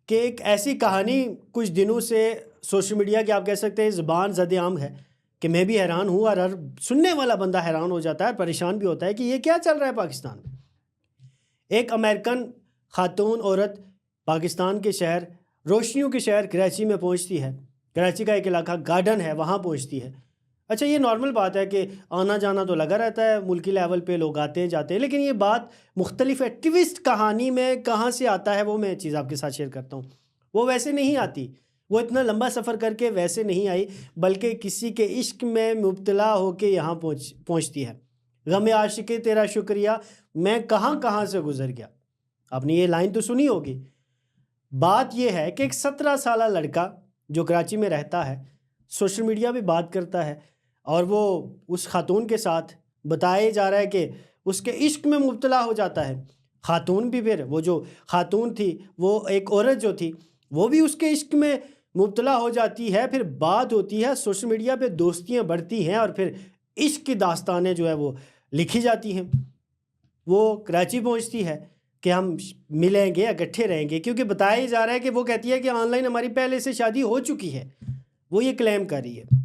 کہ ایک ایسی کہانی کچھ دنوں سے سوشل میڈیا کی آپ کہہ سکتے ہیں زبان زد عام ہے کہ میں بھی حیران ہوں اور ہر سننے والا بندہ حیران ہو جاتا ہے، پریشان بھی ہوتا ہے کہ یہ کیا چل رہا ہے پاکستان میں۔ ایک امریکن خاتون عورت پاکستان کے شہر روشنیوں کے شہر کراچی میں پہنچتی ہے، کراچی کا ایک علاقہ گارڈن ہے وہاں پہنچتی ہے۔ اچھا یہ نارمل بات ہے کہ آنا جانا تو لگا رہتا ہے، ملکی لیول پہ لوگ آتے ہیں جاتے ہیں، لیکن یہ بات مختلف ہے۔ ٹوسٹ کہانی میں کہاں سے آتا ہے وہ میں چیز آپ کے ساتھ شیئر کرتا ہوں۔ وہ ویسے نہیں آتی، وہ اتنا لمبا سفر کر کے ویسے نہیں آئی، بلکہ کسی کے عشق میں مبتلا ہو کے یہاں پہنچتی ہے۔ غم عاشقی تیرا شکریہ میں کہاں کہاں سے گزر گیا، آپ نے یہ لائن تو سنی ہوگی۔ بات یہ ہے کہ ایک 17 سالہ لڑکا جو کراچی میں رہتا ہے، سوشل میڈیا پہ بات کرتا ہے اور وہ اس خاتون کے ساتھ بتایا جا رہا ہے کہ اس کے عشق میں مبتلا ہو جاتا ہے۔ خاتون بھی پھر وہ جو خاتون تھی، وہ ایک عورت جو تھی، وہ بھی اس کے عشق میں مبتلا ہو جاتی ہے۔ پھر بات ہوتی ہے سوشل میڈیا پہ، دوستیاں بڑھتی ہیں اور پھر عشق کی داستانیں جو ہے وہ لکھی جاتی ہیں۔ وہ کراچی پہنچتی ہے کہ ہم ملیں گے، اکٹھے رہیں گے، کیونکہ بتایا جا رہا ہے کہ وہ کہتی ہے کہ آن لائن ہماری پہلے سے شادی ہو چکی ہے، وہ یہ کلیم کر رہی ہے۔